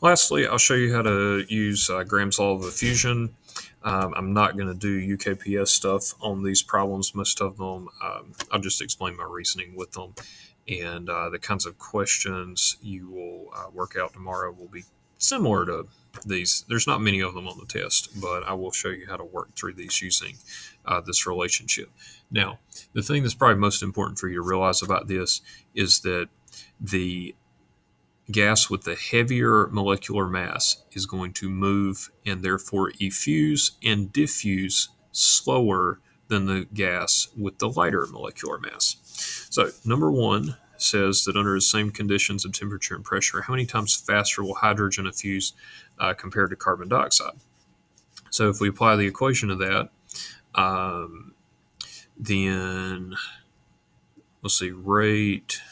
Lastly, I'll show you how to use Graham's law of diffusion. I'm not going to do UKPS stuff on these problems. Most of them, I'll just explain my reasoning with them. And the kinds of questions you will work out tomorrow will be similar to these. There's not many of them on the test, but I will show you how to work through these using this relationship. Now, the thing that's probably most important for you to realize about this is that the gas with the heavier molecular mass is going to move and therefore effuse and diffuse slower than the gas with the lighter molecular mass. So, number one says that under the same conditions of temperature and pressure, how many times faster will hydrogen effuse compared to carbon dioxide? So, if we apply the equation to that, then let's see, rate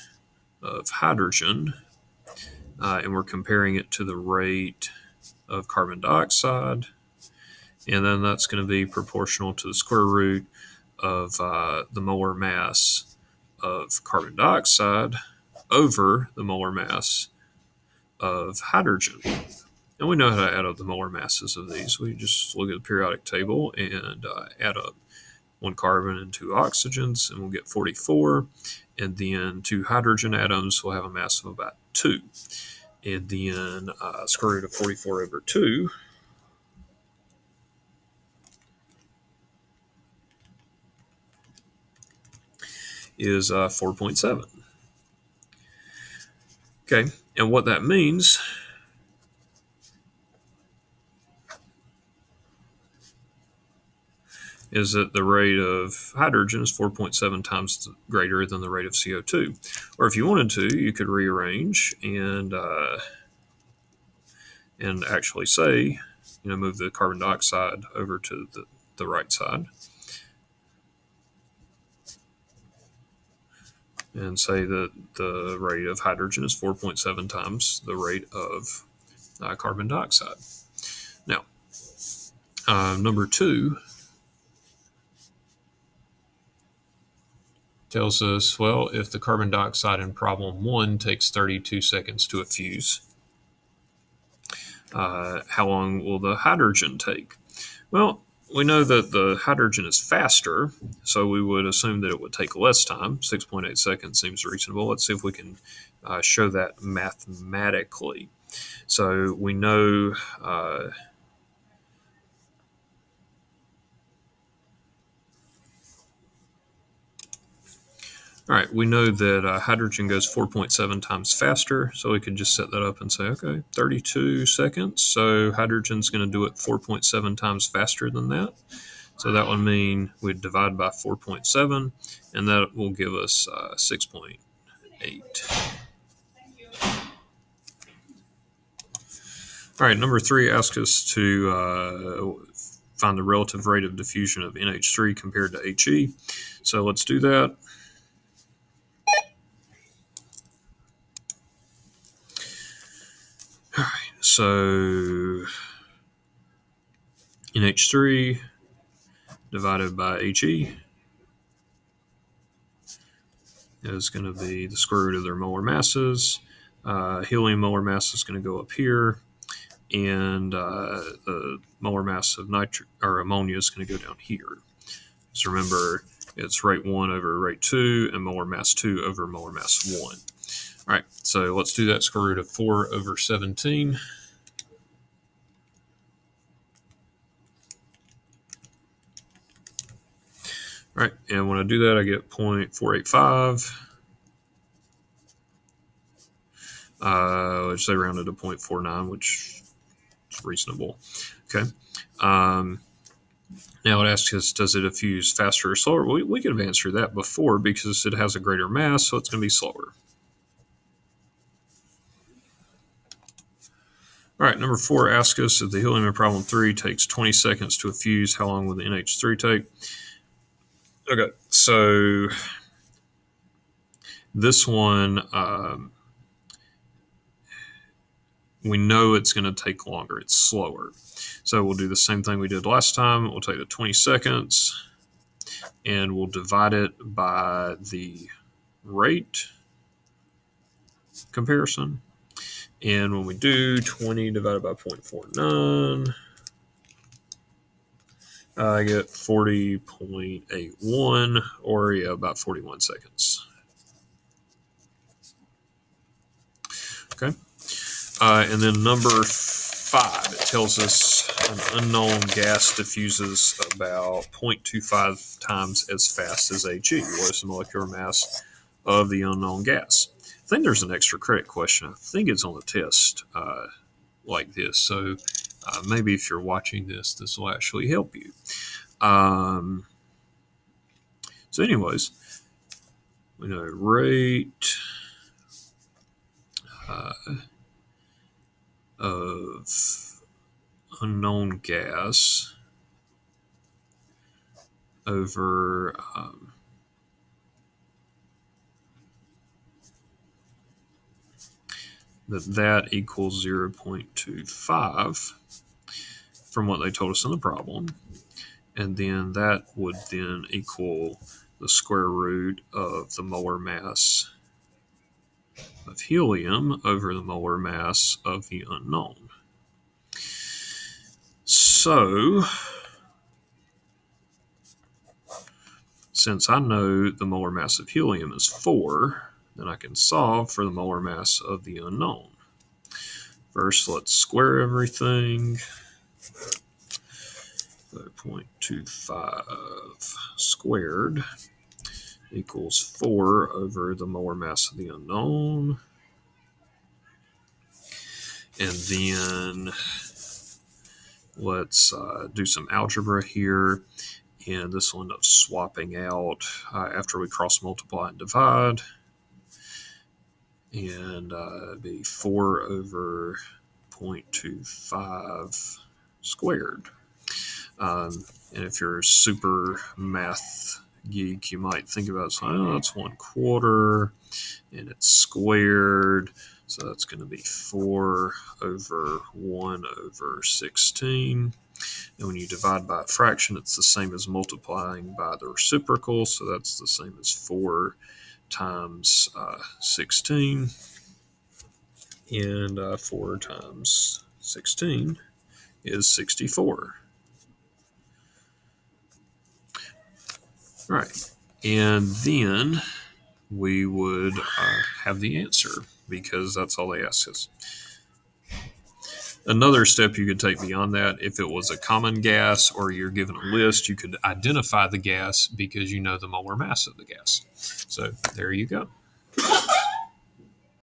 of hydrogen, and we're comparing it to the rate of carbon dioxide, and then that's going to be proportional to the square root of the molar mass of carbon dioxide over the molar mass of hydrogen. And we know how to add up the molar masses of these. We just look at the periodic table and add up one carbon and two oxygens, and we'll get 44. And then two hydrogen atoms will have a mass of about 2. And then square root of 44 over 2 is 4.7. Okay, and what that means is that the rate of hydrogen is 4.7 times greater than the rate of CO2. Or if you wanted to, you could rearrange and actually say, move the carbon dioxide over to the right side and say that the rate of hydrogen is 4.7 times the rate of carbon dioxide. Now, number 2 tells us, well, if the carbon dioxide in problem 1 takes 32 seconds to effuse, how long will the hydrogen take? Well, we know that the hydrogen is faster, so we would assume that it would take less time. 6.8 seconds seems reasonable. Let's see if we can show that mathematically. So we know all right, we know that hydrogen goes 4.7 times faster, so we could just set that up and say, okay, 32 seconds, so hydrogen's going to do it 4.7 times faster than that. So that would mean we'd divide by 4.7, and that will give us 6.8. All right, number 3 asks us to find the relative rate of diffusion of NH3 compared to HE. So let's do that. All right, so NH3 divided by HE is going to be the square root of their molar masses. Helium molar mass is going to go up here, and the molar mass of ammonia is going to go down here. So remember, it's rate 1 over rate 2, and molar mass 2 over molar mass 1. All right, so let's do that. Square root of 4 over 17. All right, and when I do that, I get 0.485. Which they rounded to 0.49, which is reasonable. Okay. Now it asks us, does it diffuse faster or slower? We could have answered that before because it has a greater mass, so it's going to be slower. All right, number 4 asks us if the helium in problem 3 takes 20 seconds to effuse, how long will the NH3 take? Okay, so this one, we know it's going to take longer. It's slower. So we'll do the same thing we did last time. We'll take the 20 seconds and we'll divide it by the rate comparison. And when we do 20 divided by 0.49, I get 40.81, or yeah, about 41 seconds. Okay. And then number 5, it tells us an unknown gas diffuses about 0.25 times as fast as He. What is the molecular mass of the unknown gas? I think there's an extra credit question. I think it's on the test like this. So maybe if you're watching this, this will actually help you. So anyways, we know rate of unknown gas over that equals 0.25 from what they told us in the problem. And then that would then equal the square root of the molar mass of helium over the molar mass of the unknown. So, since I know the molar mass of helium is 4, then I can solve for the molar mass of the unknown. First, let's square everything. 0.25 squared equals 4 over the molar mass of the unknown. And then let's do some algebra here. And this will end up swapping out after we cross multiply and divide. And be 4 over 0.25 squared. And if you're a super math geek, you might think about it, oh, that's 1/4 and it's squared. So that's going to be 4 over 1 over 16. And when you divide by a fraction, it's the same as multiplying by the reciprocal. So that's the same as 4 times 16. And 4 times 16 is 64. All right. And then we would have the answer because that's all they ask us. Another step you could take beyond that, if it was a common gas or you're given a list, you could identify the gas because you know the molar mass of the gas. So there you go.